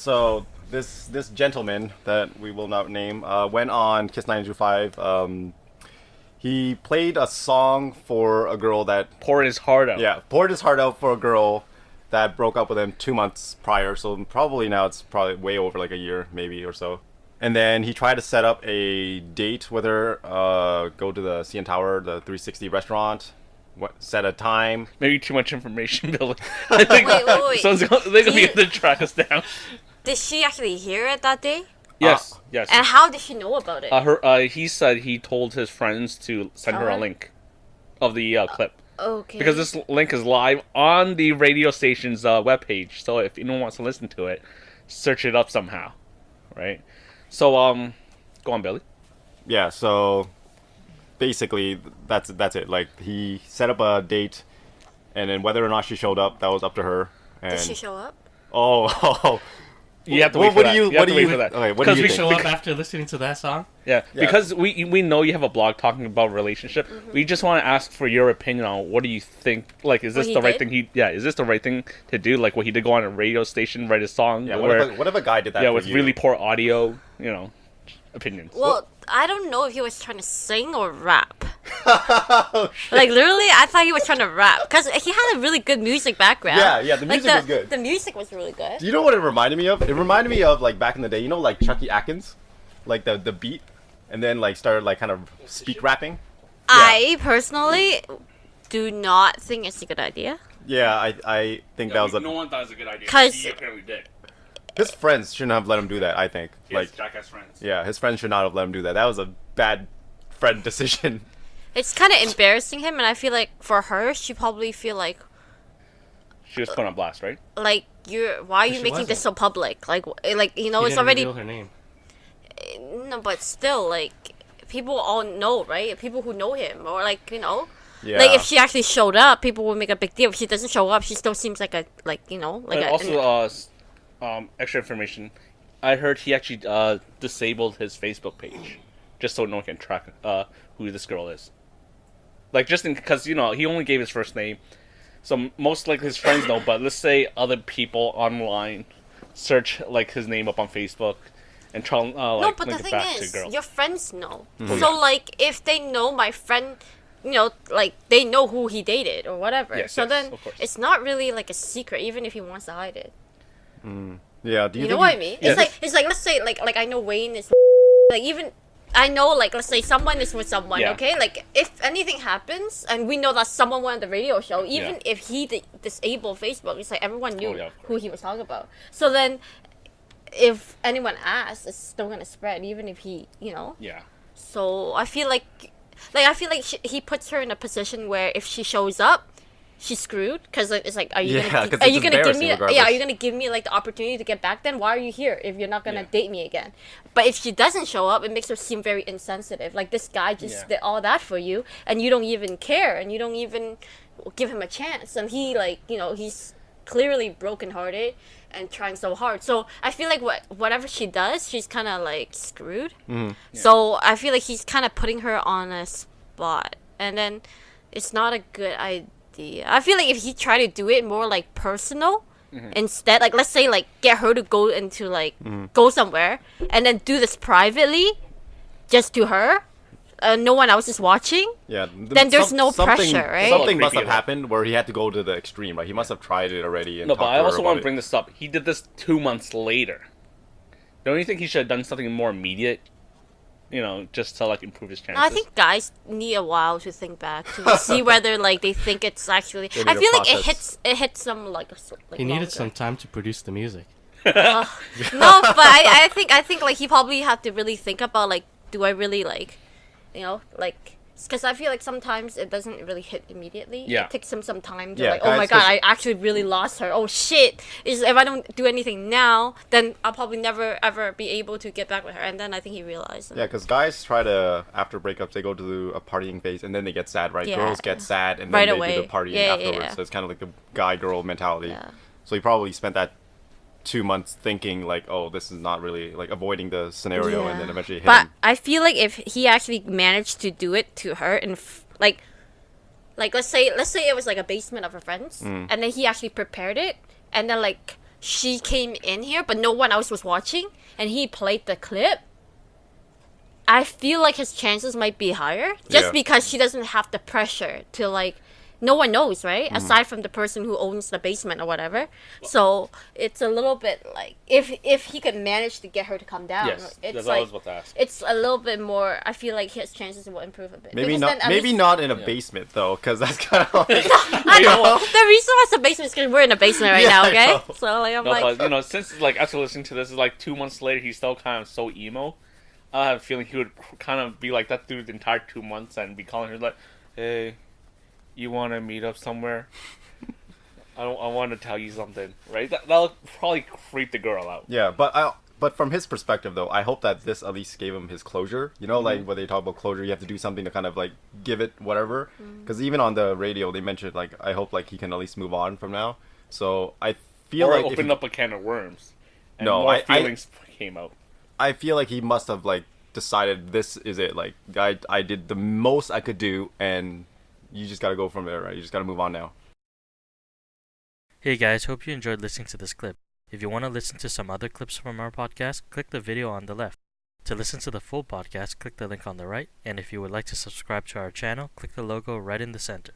So this gentleman that we will not name went on Kiss 925. He played a song for a girl that Poured his heart out. Yeah, poured his heart out for a girl that broke up with him 2 months prior. So probably now it's probably way over like a year, maybe or so. And then he tried to set up a date with her, go to the CN Tower, the 360 restaurant, set a time. Maybe too much information, Billy. I think Wait. they're going to be able to track us down. Did she actually hear it that day? Yes. And how did she know about it? He said he told his friends to send her a link of the clip. Okay. Because this link is live on the radio station's webpage. So if anyone wants to listen to it, search it up somehow. Right? So, go on, Billy. Yeah, so basically that's it. Like, he set up a date, and then whether or not she showed up, that was up to her. And Did she show up? Oh. You have to wait for that. What do you for that. Okay, what do you we think? show up after listening to that song? Yeah, because we know you have a blog talking about relationship. Mm-hmm. We just want to ask for your opinion on what do you think? Like, is this What the he right did? thing? Is this the right thing to do? Like, what he did, go on a radio station, write a song. Yeah, where, what if a guy did that? yeah, for with you? really poor audio. Opinions. Well, I don't know if he was trying to sing or rap. Oh, shit. Like, literally, I thought he was trying to rap. Because he had a really good music background. Yeah, the music was good. The music was really good. Do you know what it reminded me of? It reminded me of, like, back in the day, like Chucky Atkins? Like, the beat, and then, like, started, like, kind of speak rapping? I personally do not think it's a good idea. Yeah, I think that was no one thought it was a good idea. 'Cause- He apparently did. His friends shouldn't have let him do that, I think. Like jackass friends. Yeah, his friends should not have let him do that. That was a bad friend decision. It's kind of embarrassing him, and I feel like for her, she probably feel like She was put on blast, right? why are you she making this wasn't. so public? Like He it's didn't already reveal her name. no, but still, like, people all know, right? People who know him, or like, Yeah. like, if she actually showed up, people would make a big deal. If she doesn't show up, she still seems like a And also, extra information. I heard he actually disabled his Facebook page, just so no one can track who this girl is. Like, just because he only gave his first name, so most likely his friends know. But let's say other people online search like his name up on Facebook and try no, but the link it thing back to is, girl. your friends know. Mm-hmm. So like, if they know my friend, like, they know who he dated or whatever. Yes, so yes, then of course. it's not really like a secret, even if he wants to hide it. Yeah, do you You know think what I mean? Yeah. It's like let's say like I know Wayne is like, even I know, like, let's say someone is with someone, Yeah. okay? Like, if anything happens and we know that someone went on the radio show, even Yeah. if he disabled Facebook, it's like everyone knew yeah, of who he was talking about. So then if anyone asks, it's still gonna spread, even if he, Yeah. So I feel like he puts her in a position where if she shows up, she's screwed, because it's like, are you Yeah, 'cause gonna it's give me embarrassing regardless. are you gonna give me like the opportunity to get back? Then why are you here if you're not gonna date me again? But if she doesn't show up, it makes her seem very insensitive. Like, this guy just did all that for you, and you don't even care, and you don't even give him a chance, and he, like, he's clearly brokenhearted and trying so hard. So I feel like whatever she does, she's kind of like screwed. So I feel like he's kind of putting her on a spot, and then it's not a good idea. I feel like if he tried to do it more like personal instead, like, let's say, like, get her to go into like go somewhere and then do this privately just to her, no one else is watching. Yeah. Then there's no pressure, right? Something must Creepy have happened where he had to go to the extreme. Like, he must have tried it already. And No, but talked I to her also want about to bring this up. He did this 2 months later. Don't you think he should have done something more immediate? Just to, like, improve his chances. I think guys need a while to think back to see whether, like, they think it's actually. They need I a feel like process. it hits them like He needed longer. some time to produce the music. No, but I think like he probably had to really think about, like, do I really, like, like, because I feel like sometimes it doesn't really hit immediately. Yeah. It takes him some time to, Yeah, like, oh my guys, god, 'cause- I actually really lost her. Oh shit! If I don't do anything now, then I'll probably never ever be able to get back with her. And then I think he realized. Yeah, because guys try to, after breakups, they go to a partying phase and then they get sad, right? Yeah. Girls get sad and then Right they away. do the partying Yeah, afterwards. yeah. So it's kind of like a guy-girl mentality. Yeah. So he probably spent that 2 months thinking, like, oh, this is not really, like, avoiding the scenario, and then eventually hit But him. I feel like if he actually managed to do it to her and like let's say it was like a basement of her friends, Mm. and then he actually prepared it, and then like she came in here, but no one else was watching, and he played the clip, I feel like his chances might be higher, just because she doesn't have the pressure to like. No one knows, right? Aside from the person who owns the basement or whatever. So it's a little bit like if he could manage to get her to come down, Yes, it's that's like what I was about to ask. it's a little bit more. I feel like his chances will improve a bit. Maybe Because not. then at Maybe least- not in a basement though, because that's kind of like. I know. The reason why it's a basement is because we're in a basement right Yeah, now. I Okay, know. so like I'm No, like, but since like after listening to this, is like 2 months later, he's still kind of so emo. I have a feeling he would kind of be like that through the entire 2 months and be calling her like, "Hey, you want to meet up somewhere? I want to tell you something." Right? That'll probably creep the girl out. Yeah, but from his perspective though, I hope that this at least gave him his closure. You know, like when they talk about closure, you have to do something to kind of like give it whatever. Because even on the radio, they mentioned like I hope like he can at least move on from now. So I feel Or like if open he- up a can of worms. And No, more I- feelings came out. I feel like he must have like decided this is it. Like I did the most I could do, and you just gotta go from there, right? You just gotta move on now. Hey guys, hope you enjoyed listening to this clip. If you want to listen to some other clips from our podcast, click the video on the left. To listen to the full podcast, click the link on the right. And if you would like to subscribe to our channel, click the logo right in the center.